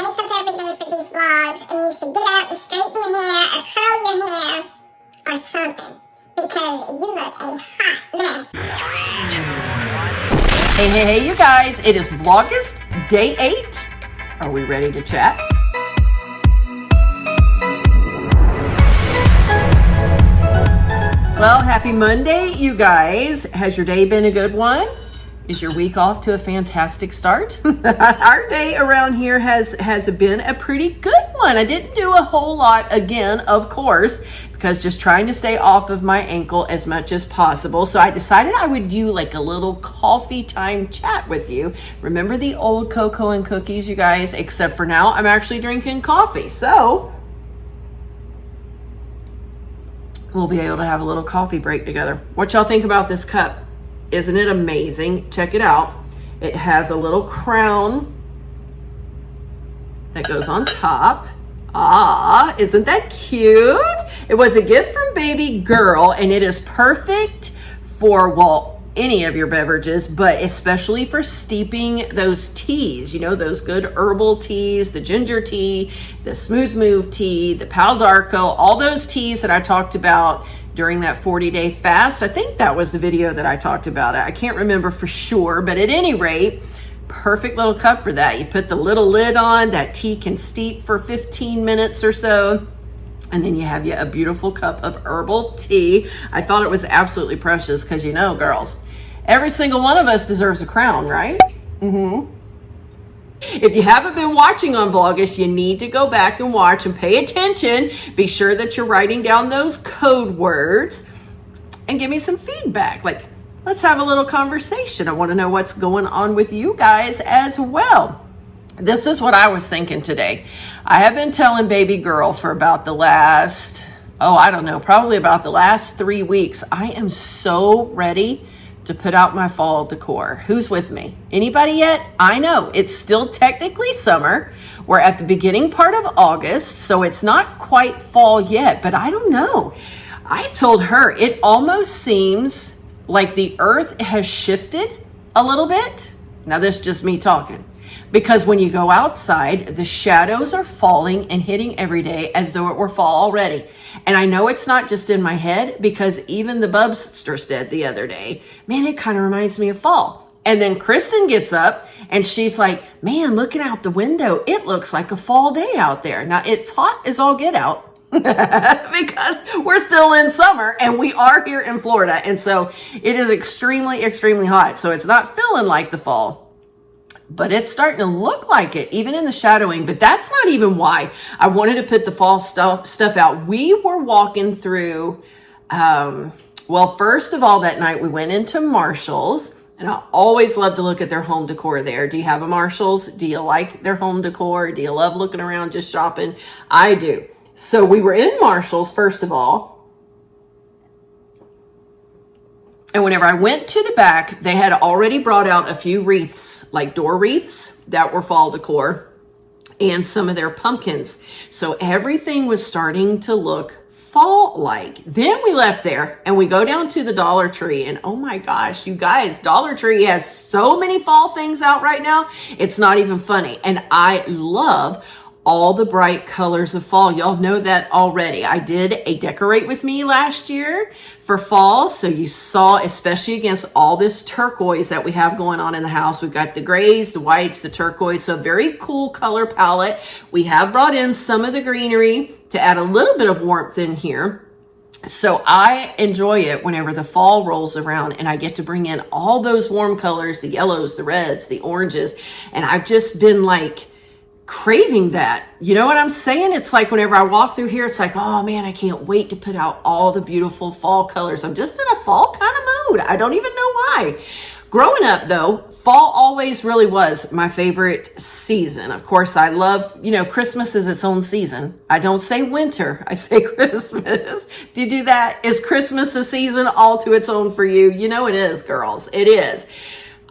makeup every day for these vlogs, and you should get up and straighten your hair or curl your hair or something, because you look a hot mess. Hey, you guys, it is Vlogust day 8. Are we ready to chat? Well, happy Monday, you guys. Has your day been a good one? Is your week off to a fantastic start? Our day around here has been a pretty good one. I didn't do a whole lot again, of course, because just trying to stay off of my ankle as much as possible. So I decided I would do like a little coffee time chat with you. Remember the old cocoa and cookies, you guys? Except for now, I'm actually drinking coffee. So we'll be able to have a little coffee break together. What y'all think about this cup? Isn't it amazing? Check it out. It has a little crown that goes on top. Ah, isn't that cute? It was a gift from baby girl, and it is perfect for, well, any of your beverages, but especially for steeping those teas, you know, those good herbal teas, the ginger tea, the smooth move tea, the pal d'arco, all those teas that I talked about during that 40-day fast. I think that was the video that I talked about. I can't remember for sure, but at any rate, perfect little cup for that. You put the little lid on, that tea can steep for 15 minutes or so, and then you have a beautiful cup of herbal tea. I thought it was absolutely precious because, you know, girls, every single one of us deserves a crown, right? If you haven't been watching on Vlogust, you need to go back and watch and pay attention. Be sure that you're writing down those code words and give me some feedback. Like, let's have a little conversation. I want to know what's going on with you guys as well. This is what I was thinking today. I have been telling baby girl for about the last, probably about the last 3 weeks. I am so ready to put out my fall decor. Who's with me? Anybody yet? I know it's still technically summer. We're at the beginning part of August, so it's not quite fall yet, but I don't know. I told her it almost seems like the earth has shifted a little bit. Now this is just me talking, because when you go outside, the shadows are falling and hitting every day as though it were fall already. And I know it's not just in my head, because even the Bubster said the other day, man, it kind of reminds me of fall. And then Kristen gets up and she's like, man, looking out the window, it looks like a fall day out there. Now it's hot as all get out because we're still in summer and we are here in Florida. And so it is extremely, extremely hot. So it's not feeling like the fall, but it's starting to look like it, even in the shadowing. But that's not even why I wanted to put the fall stuff out. We were walking through, well, first of all, that night we went into Marshall's, and I always love to look at their home decor there. Do you have a Marshall's? Do you like their home decor? Do you love looking around just shopping? I do. So we were in Marshall's, first of all. And whenever I went to the back, they had already brought out a few wreaths, like door wreaths that were fall decor, and some of their pumpkins. So everything was starting to look fall-like. Then we left there and we go down to the Dollar Tree, and oh my gosh, you guys, Dollar Tree has so many fall things out right now. It's not even funny. And I love all the bright colors of fall. Y'all know that already. I did a decorate with me last year for fall. So you saw, especially against all this turquoise that we have going on in the house. We've got the grays, the whites, the turquoise. So very cool color palette. We have brought in some of the greenery to add a little bit of warmth in here. So I enjoy it whenever the fall rolls around and I get to bring in all those warm colors, the yellows, the reds, the oranges. And I've just been like craving that. You know what I'm saying? It's like whenever I walk through here, it's like, oh man, I can't wait to put out all the beautiful fall colors. I'm just in a fall kind of mood. I don't even know why. Growing up though, fall always really was my favorite season. Of course, I love, you know, Christmas is its own season. I don't say winter, I say Christmas. Do you do that? Is Christmas a season all to its own for you? You know it is, girls. It is.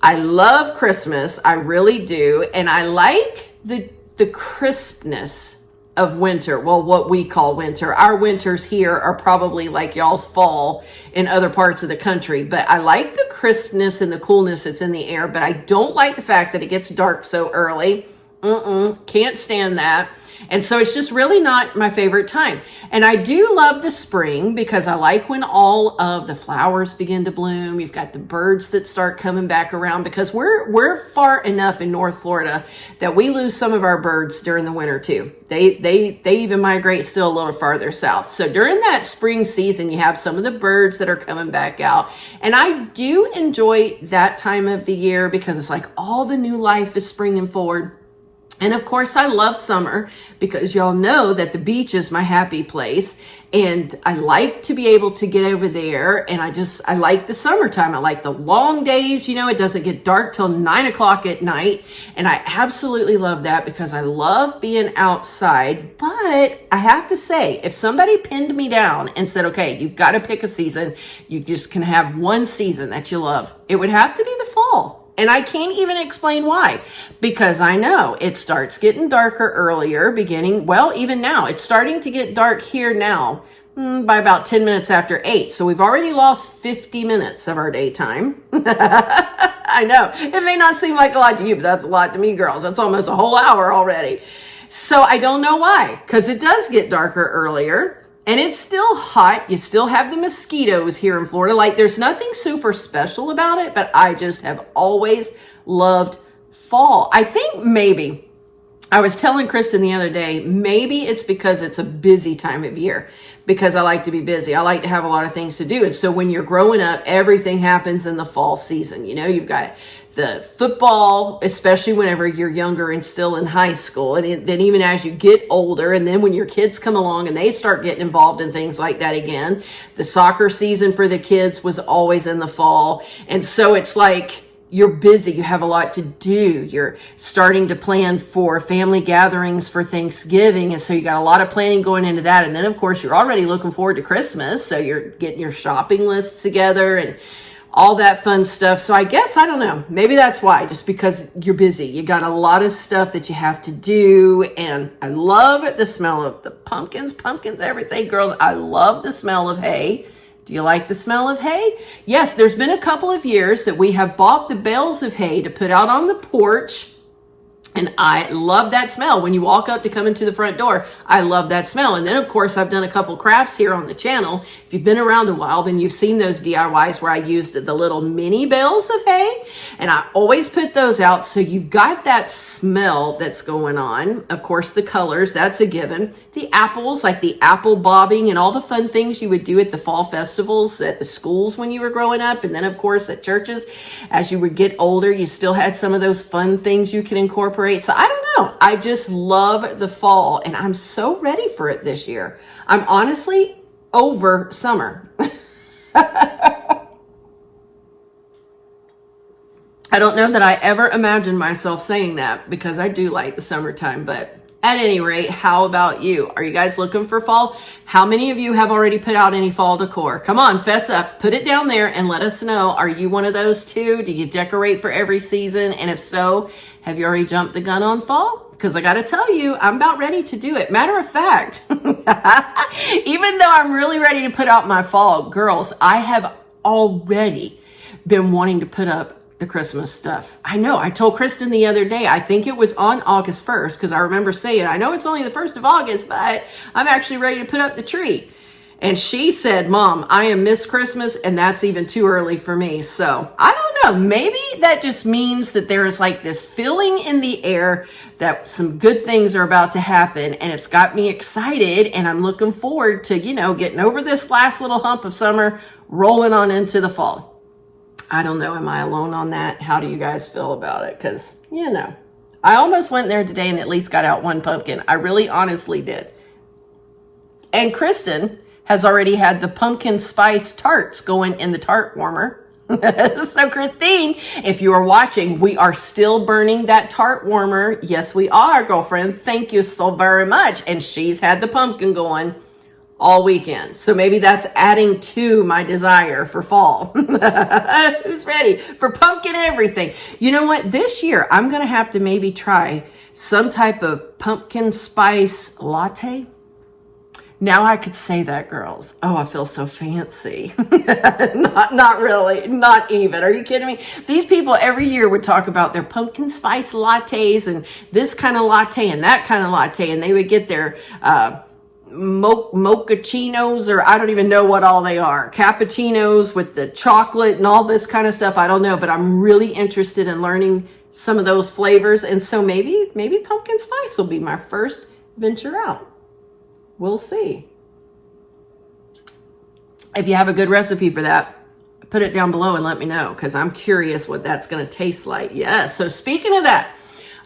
I love Christmas. I really do. And I like the crispness of winter. Well, what we call winter. Our winters here are probably like y'all's fall in other parts of the country. But I like the crispness and the coolness that's in the air. But I don't like the fact that it gets dark so early. Can't stand that. And so it's just really not my favorite time. And I do love the spring because I like when all of the flowers begin to bloom. You've got the birds that start coming back around, because we're far enough in North Florida that we lose some of our birds during the winter too. They even migrate still a little farther south. So during that spring season, you have some of the birds that are coming back out. And I do enjoy that time of the year because it's like all the new life is springing forward. And of course, I love summer because y'all know that the beach is my happy place. And I like to be able to get over there. And I like the summertime. I like the long days. You know, it doesn't get dark till 9 o'clock at night. And I absolutely love that because I love being outside. But I have to say, if somebody pinned me down and said, okay, you've got to pick a season, you just can have one season that you love, it would have to be the fall. And I can't even explain why, because I know it starts getting darker earlier, even now. It's starting to get dark here now by about 10 minutes after 8. So we've already lost 50 minutes of our daytime. I know, it may not seem like a lot to you, but that's a lot to me, girls. That's almost a whole hour already. So I don't know why, because it does get darker earlier. And it's still hot. You still have the mosquitoes here in Florida. Like, there's nothing super special about it, but I just have always loved fall. I think maybe, I was telling Kristen the other day, maybe it's because it's a busy time of year, because I like to be busy. I like to have a lot of things to do. And so when you're growing up, everything happens in the fall season. You know, you've got the football, especially whenever you're younger and still in high school. And then even as you get older, and then when your kids come along and they start getting involved in things like that again, the soccer season for the kids was always in the fall. And so it's like, you're busy, you have a lot to do. You're starting to plan for family gatherings for Thanksgiving. And so you got a lot of planning going into that. And then of course, you're already looking forward to Christmas. So you're getting your shopping lists together and all that fun stuff. So I guess, I don't know, maybe that's why, just because you're busy. You got a lot of stuff that you have to do. And I love the smell of the pumpkins, everything. Girls, I love the smell of hay. Do you like the smell of hay? Yes, there's been a couple of years that we have bought the bales of hay to put out on the porch. And I love that smell. When you walk up to come into the front door, I love that smell. And then, of course, I've done a couple crafts here on the channel. If you've been around a while, then you've seen those DIYs where I used the little mini bales of hay. And I always put those out. So you've got that smell that's going on. Of course, the colors, that's a given. The apples, like the apple bobbing and all the fun things you would do at the fall festivals at the schools when you were growing up. And then, of course, at churches, as you would get older, you still had some of those fun things you could incorporate. So I don't know. I just love the fall and I'm so ready for it this year. I'm honestly over summer. I don't know that I ever imagined myself saying that because I do like the summertime, but at any rate, how about you? Are you guys looking for fall? How many of you have already put out any fall decor? Come on, fess up, put it down there and let us know. Are you one of those too? Do you decorate for every season? And if so, have you already jumped the gun on fall? Because I got to tell you, I'm about ready to do it. Matter of fact, even though I'm really ready to put out my fall, girls, I have already been wanting to put up the Christmas stuff. I know. I told Kristen the other day, I think it was on August 1st, because I remember saying, I know it's only the 1st of August, but I'm actually ready to put up the tree. And she said, Mom, I am Miss Christmas, and that's even too early for me. So I don't know. Maybe that just means that there's like this feeling in the air that some good things are about to happen. And it's got me excited. And I'm looking forward to, you know, getting over this last little hump of summer, rolling on into the fall. I don't know. Am I alone on that? How do you guys feel about it? Because, you know, I almost went there today and at least got out one pumpkin. I really honestly did. And Kristen has already had the pumpkin spice tarts going in the tart warmer. So Christine, if you are watching, we are still burning that tart warmer. Yes, we are, girlfriend. Thank you so very much. And she's had the pumpkin going all weekend. So maybe that's adding to my desire for fall. Who's ready for pumpkin everything? You know what? This year, I'm going to have to maybe try some type of pumpkin spice latte. Now I could say that, girls. Oh, I feel so fancy. Not really, not even. Are you kidding me? These people every year would talk about their pumpkin spice lattes and this kind of latte and that kind of latte. And they would get their mochachinos, or I don't even know what all they are. Cappuccinos with the chocolate and all this kind of stuff. I don't know, but I'm really interested in learning some of those flavors. And so maybe pumpkin spice will be my first venture out. We'll see. If you have a good recipe for that, put it down below and let me know, because I'm curious what that's going to taste like. Yes. So speaking of that,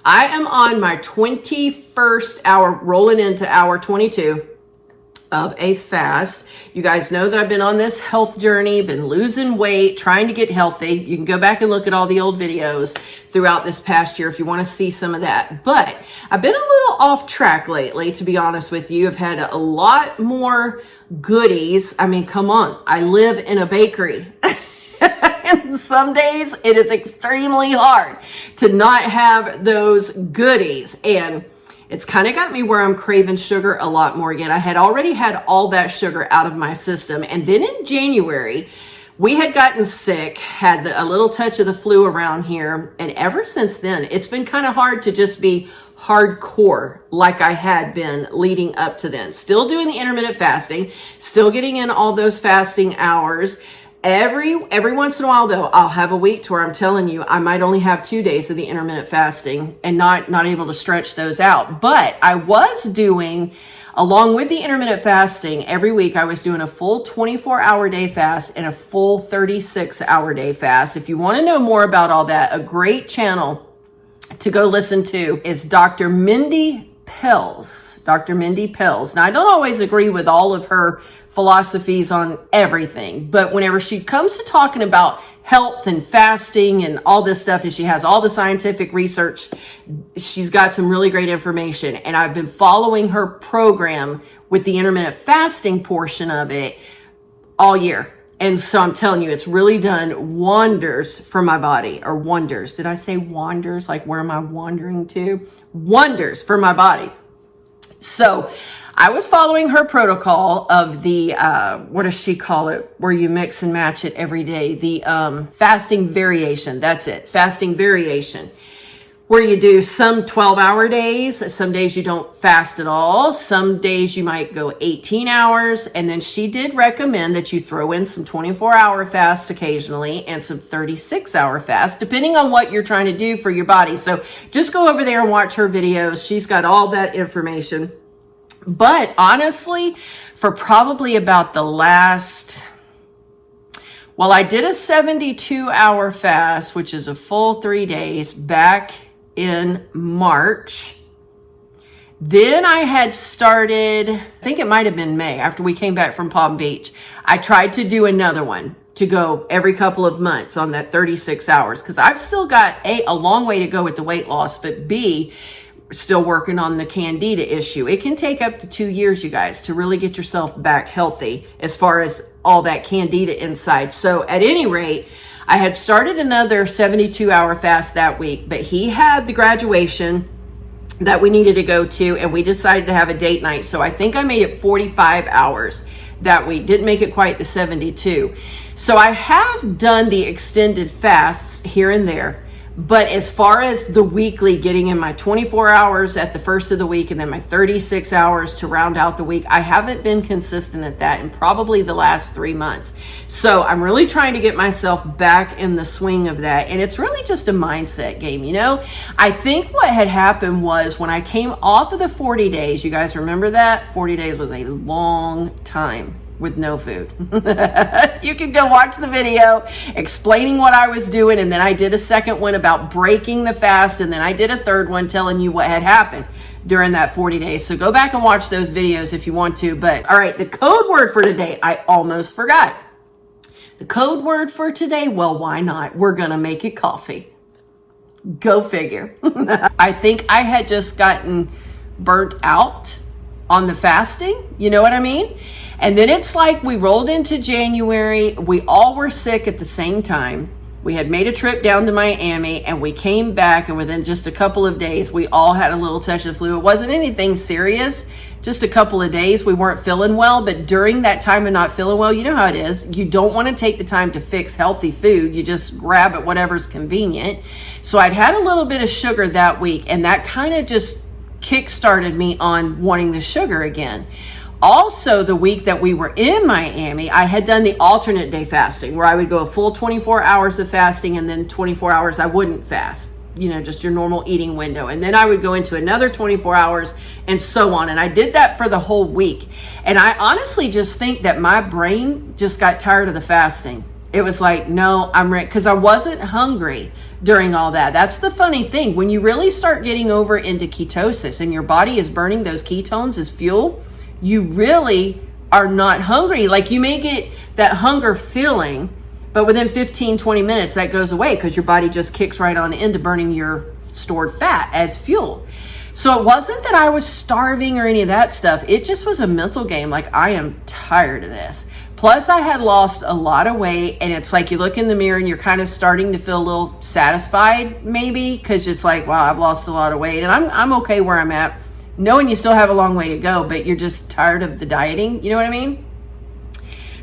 I am on my 21st hour, rolling into hour 22 of a fast. You guys know that I've been on this health journey, been losing weight, trying to get healthy. You can go back and look at all the old videos throughout this past year if you want to see some of that. But I've been a little off track lately, to be honest with you. I've had a lot more goodies. I mean, come on. I live in a bakery. And some days it is extremely hard to not have those goodies. And it's kind of got me where I'm craving sugar a lot more again. I had already had all that sugar out of my system. And then in January, we had gotten sick, had a little touch of the flu around here. And ever since then, it's been kind of hard to just be hardcore like I had been leading up to then. Still doing the intermittent fasting, still getting in all those fasting hours. Every once in a while, though, I'll have a week to where I'm telling you I might only have 2 days of the intermittent fasting and not able to stretch those out. But I was doing, along with the intermittent fasting, every week I was doing a full 24-hour day fast and a full 36-hour day fast. If you want to know more about all that, a great channel to go listen to is Dr. Mindy Pelz. Dr. Mindy Pelz. Now, I don't always agree with all of her philosophies on everything, but whenever she comes to talking about health and fasting and all this stuff, and she has all the scientific research, she's got some really great information. And I've been following her program with the intermittent fasting portion of it all year. And so I'm telling you, it's really done wonders for my body. Or wonders. Did I say wanders? Like, where am I wandering to? Wonders for my body. So I was following her protocol of the, what does she call it? Where you mix and match it every day. The fasting variation. That's it. Fasting variation. Where you do some 12-hour days. Some days you don't fast at all. Some days you might go 18 hours. And then she did recommend that you throw in some 24-hour fasts occasionally and some 36-hour fasts, depending on what you're trying to do for your body. So just go over there and watch her videos. She's got all that information. But honestly, for probably about the last, well, I did a 72-hour fast, which is a full 3 days back in March. Then I had started, I think it might have been May, after we came back from Palm Beach. I tried to do another one to go every couple of months on that 36 hours, because I've still got a long way to go with the weight loss, but B, still working on the candida issue. It can take up to 2 years, you guys, to really get yourself back healthy as far as all that candida inside. So at any rate, I had started another 72-hour fast that week, but he had the graduation that we needed to go to, and we decided to have a date night. So I think I made it 45 hours that week. Didn't make it quite to 72. So I have done the extended fasts here and there. But as far as the weekly, getting in my 24 hours at the first of the week and then my 36 hours to round out the week, I haven't been consistent at that in probably the last 3 months. So I'm really trying to get myself back in the swing of that. And it's really just a mindset game, you know? I think what had happened was when I came off of the 40 days, you guys remember that? 40 days was a long time with no food. You can go watch the video explaining what I was doing, and then I did a second one about breaking the fast, and then I did a third one telling you what had happened during that 40 days. So go back and watch those videos if you want to. But all right, the code word for today, I almost forgot. The code word for today, well, why not? We're gonna make it coffee. Go figure. I think I had just gotten burnt out on the fasting, you know what I mean? And then it's like we rolled into January. We all were sick at the same time. We had made a trip down to Miami and we came back, and within just a couple of days, we all had a little touch of flu. It wasn't anything serious, just a couple of days we weren't feeling well, but during that time of not feeling well, you know how it is. You don't want to take the time to fix healthy food. You just grab at whatever's convenient. So I'd had a little bit of sugar that week, and that kind of just kick-started me on wanting the sugar again. Also, the week that we were in Miami, I had done the alternate day fasting where I would go a full 24 hours of fasting and then 24 hours I wouldn't fast, you know, just your normal eating window. And then I would go into another 24 hours and so on. And I did that for the whole week. And I honestly just think that my brain just got tired of the fasting. It was like, no, I'm ready, because I wasn't hungry during all that. That's the funny thing. When you really start getting over into ketosis and your body is burning those ketones as fuel, you really are not hungry. Like, you may get that hunger feeling, but within 15, 20 minutes, that goes away because your body just kicks right on into burning your stored fat as fuel. So it wasn't that I was starving or any of that stuff. It just was a mental game. Like, I am tired of this. Plus, I had lost a lot of weight, and it's like you look in the mirror and you're kind of starting to feel a little satisfied, maybe, because it's like, wow, I've lost a lot of weight, and I'm okay where I'm at, knowing you still have a long way to go, but you're just tired of the dieting. You know what I mean?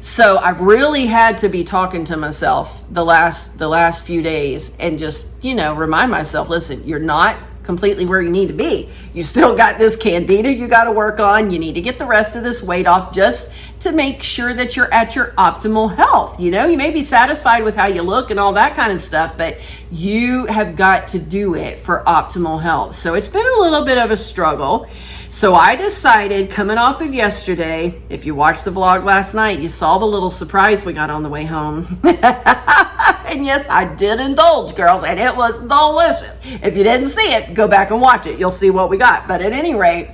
So I've really had to be talking to myself the last few days and just, you know, remind myself, listen, you're not completely where you need to be. You still got this candida you got to work on. You need to get the rest of this weight off just to make sure that you're at your optimal health. You know, you may be satisfied with how you look and all that kind of stuff, but you have got to do it for optimal health. So it's been a little bit of a struggle. So I decided, coming off of yesterday, if you watched the vlog last night, you saw the little surprise we got on the way home. And yes, I did indulge, girls, and it was delicious. If you didn't see it, go back and watch it. You'll see what we got. But at any rate,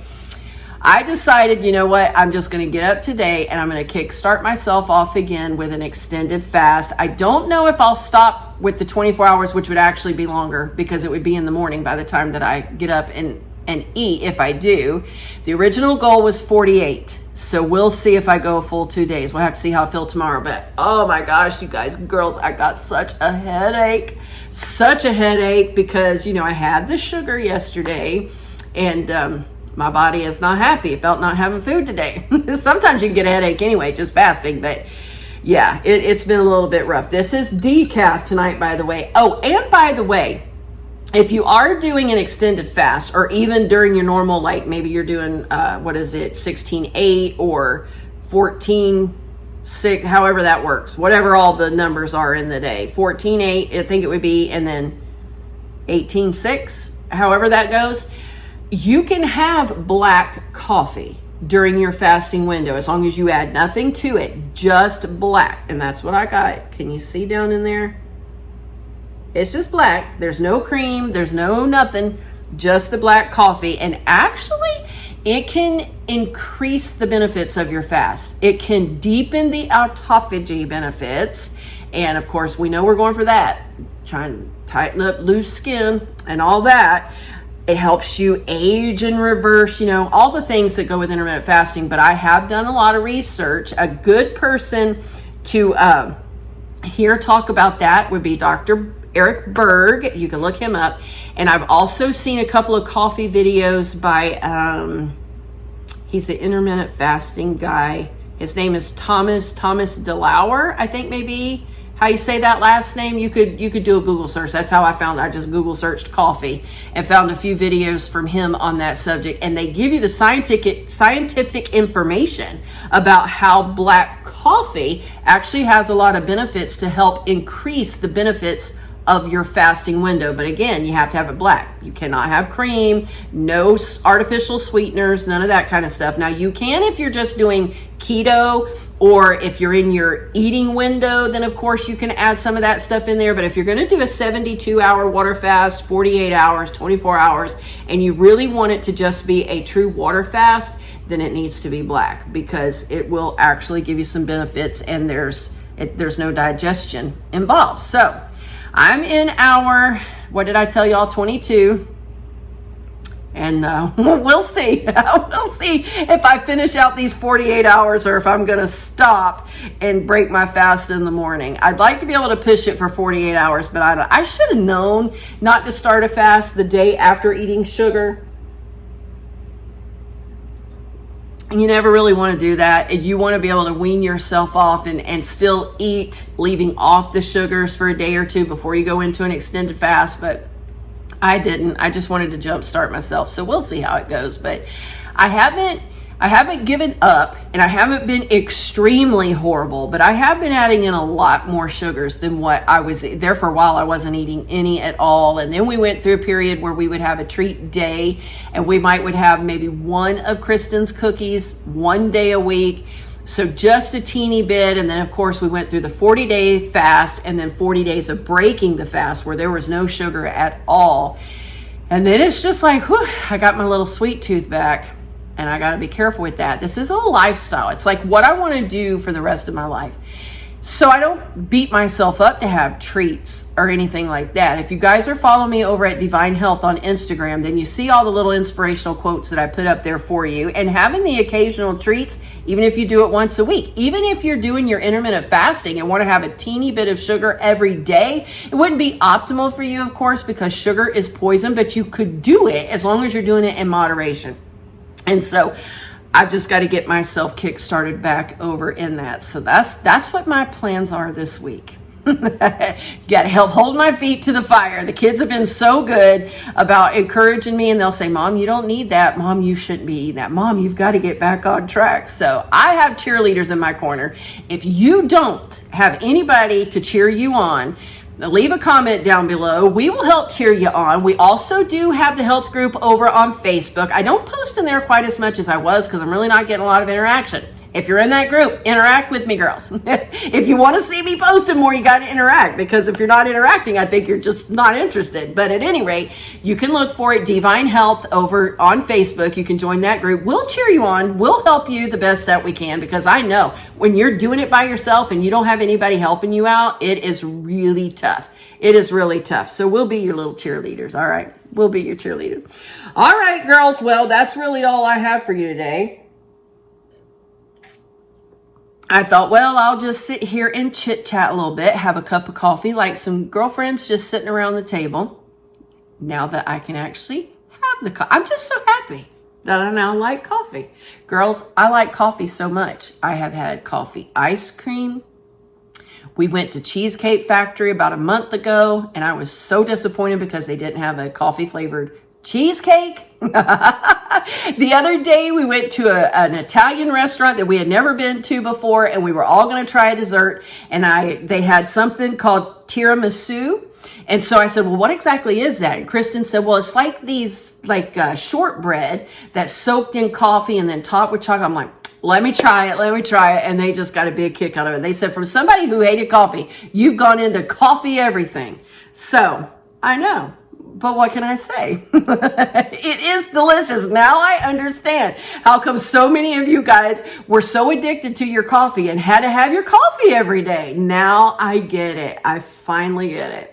I decided, you know what, I'm just going to get up today and I'm going to kickstart myself off again with an extended fast. I don't know if I'll stop with the 24 hours, which would actually be longer because it would be in the morning by the time that I get up and eat. If I do, the original goal was 48. So we'll see if I go a full 2 days. We'll have to see how I feel tomorrow. But oh my gosh, you guys, girls, I got such a headache because, you know, I had the sugar yesterday and, my body is not happy about not having food today. Sometimes you can get a headache anyway, just fasting. But yeah, it's been a little bit rough. This is decaf tonight, by the way. Oh, and by the way, if you are doing an extended fast, or even during your normal, like maybe you're doing, 16-8 or 14-6, however that works, whatever all the numbers are in the day, 14-8, I think it would be, and then 18-6, however that goes. You can have black coffee during your fasting window as long as you add nothing to it, just black. And that's what I got. Can you see down in there? It's just black. There's no cream. There's no nothing. Just the black coffee. And actually, it can increase the benefits of your fast. It can deepen the autophagy benefits. And of course, we know we're going for that. Trying to tighten up loose skin and all that. It helps you age and reverse, you know, all the things that go with intermittent fasting. But I have done a lot of research. A good person to hear talk about that would be Dr. Eric Berg. You can look him up. And I've also seen a couple of coffee videos by, he's an intermittent fasting guy. His name is Thomas DeLauer, I think maybe how you say that last name. You could do a Google search. That's how I found it. I just Google searched coffee and found a few videos from him on that subject. And they give you the scientific information about how black coffee actually has a lot of benefits to help increase the benefits of your fasting window. But again, you have to have it black. You cannot have cream, no artificial sweeteners, none of that kind of stuff. Now you can if you're just doing keto, or if you're in your eating window, then of course you can add some of that stuff in there. But if you're going to do a 72-hour water fast, 48 hours, 24 hours, and you really want it to just be a true water fast, then it needs to be black, because it will actually give you some benefits, and there's no digestion involved. So I'm in hour, what did I tell y'all, 22. And we'll see. We'll see if I finish out these 48 hours or if I'm going to stop and break my fast in the morning. I'd like to be able to push it for 48 hours, but I should have known not to start a fast the day after eating sugar. You never really want to do that. You want to be able to wean yourself off and still eat, leaving off the sugars for a day or two before you go into an extended fast. But I didn't. I just wanted to jumpstart myself. So we'll see how it goes. But I haven't given up, and I haven't been extremely horrible, but I have been adding in a lot more sugars than what I was there for a while. I wasn't eating any at all. And then we went through a period where we would have a treat day, and we would have maybe one of Kristen's cookies one day a week. So just a teeny bit. And then of course we went through the 40-day fast and then 40 days of breaking the fast where there was no sugar at all. And then it's just like, whew, I got my little sweet tooth back. And I got to be careful with that. This is a lifestyle. It's like what I want to do for the rest of my life. So I don't beat myself up to have treats or anything like that. If you guys are following me over at DeeVine Health on Instagram, then you see all the little inspirational quotes that I put up there for you. And having the occasional treats, even if you do it once a week, even if you're doing your intermittent fasting and want to have a teeny bit of sugar every day, it wouldn't be optimal for you, of course, because sugar is poison, but you could do it as long as you're doing it in moderation. And so I've just got to get myself kick-started back over in that. So that's what my plans are this week. You got to help hold my feet to the fire. The kids have been so good about encouraging me, and they'll say, Mom, you don't need that. Mom, you shouldn't be eating that. Mom, you've got to get back on track. So I have cheerleaders in my corner. If you don't have anybody to cheer you on, leave a comment down below. We will help cheer you on. We also do have the health group over on Facebook. I don't post in there quite as much as I was because I'm really not getting a lot of interaction. If you're in that group, interact with me, girls. If you want to see me posting more, you got to interact, because if you're not interacting, I think you're just not interested. But at any rate, you can look for it, DeeVine Health, over on Facebook. You can join that group. We'll cheer you on. We'll help you the best that we can, because I know when you're doing it by yourself and you don't have anybody helping you out, it is really tough. It is really tough. So we'll be your little cheerleaders. All right. We'll be your cheerleaders. All right, girls. Well, that's really all I have for you today. I thought, well, I'll just sit here and chit chat a little bit, have a cup of coffee, like some girlfriends just sitting around the table. Now that I can actually have the coffee, I'm just so happy that I now like coffee. Girls, I like coffee so much. I have had coffee ice cream. We went to Cheesecake Factory about a month ago, and I was so disappointed because they didn't have a coffee flavored cheesecake. The other day we went to an Italian restaurant that we had never been to before, and we were all going to try a dessert, and they had something called tiramisu. And so I said, well, what exactly is that? And Kristen said, well, it's like these shortbread that's soaked in coffee and then topped with chocolate. I'm like, let me try it. And they just got a big kick out of it. They said, from somebody who hated coffee, you've gone into coffee everything. So I know. But what can I say? It is delicious. Now I understand how come so many of you guys were so addicted to your coffee and had to have your coffee every day. Now I get it. I finally get it.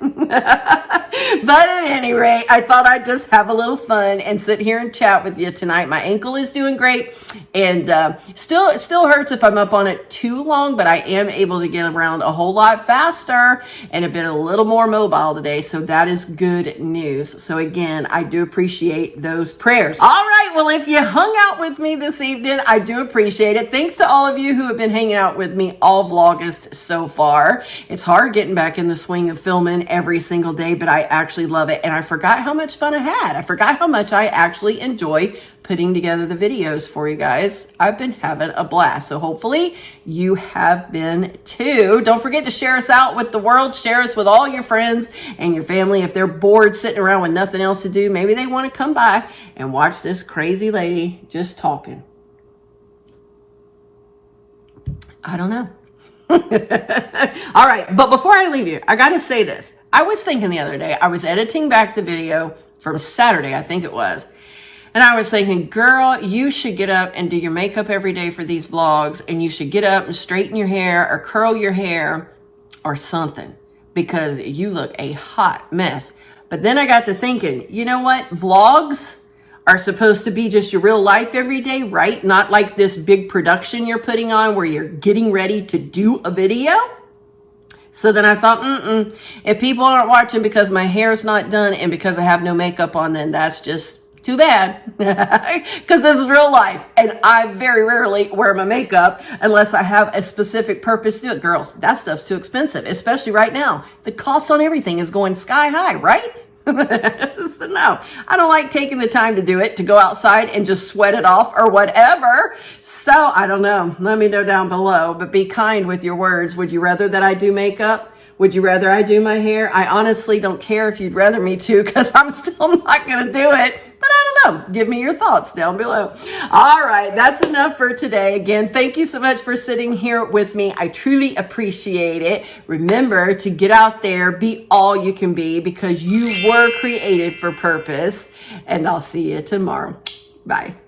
But at any rate, I thought I'd just have a little fun and sit here and chat with you tonight. My ankle is doing great, and it still hurts if I'm up on it too long, but I am able to get around a whole lot faster and have been a little more mobile today. So that is good news. So again, I do appreciate those prayers. All right. Well, if you hung out with me this evening, I do appreciate it. Thanks to all of you who have been hanging out with me all Vlogust so far. It's hard getting back in the swing of filming every single day, but I actually love it. And I forgot how much fun I had. I forgot how much I actually enjoy putting together the videos for you guys. I've been having a blast. So hopefully you have been too. Don't forget to share us out with the world. Share us with all your friends and your family. If they're bored sitting around with nothing else to do, maybe they want to come by and watch this crazy lady just talking. I don't know. All right. But before I leave you, I got to say this. I was thinking the other day, I was editing back the video from Saturday, I think it was. And I was thinking, girl, you should get up and do your makeup every day for these vlogs. And you should get up and straighten your hair or curl your hair or something, because you look a hot mess. But then I got to thinking, you know what? Vlogs are supposed to be just your real life every day, right? Not like this big production you're putting on where you're getting ready to do a video. So then I thought, if people aren't watching because my hair's not done and because I have no makeup on, then that's just Too bad, because this is real life, and I very rarely wear my makeup unless I have a specific purpose to do it. Girls, that stuff's too expensive, especially right now. The cost on everything is going sky high, right? So no, I don't like taking the time to do it, to go outside and just sweat it off or whatever. So I don't know. Let me know down below, but be kind with your words. Would you rather that I do makeup? Would you rather I do my hair? I honestly don't care if you'd rather me to, because I'm still not going to do it. But I don't know. Give me your thoughts down below. All right. That's enough for today. Again, thank you so much for sitting here with me. I truly appreciate it. Remember to get out there, be all you can be, because you were created for purpose. And I'll see you tomorrow. Bye.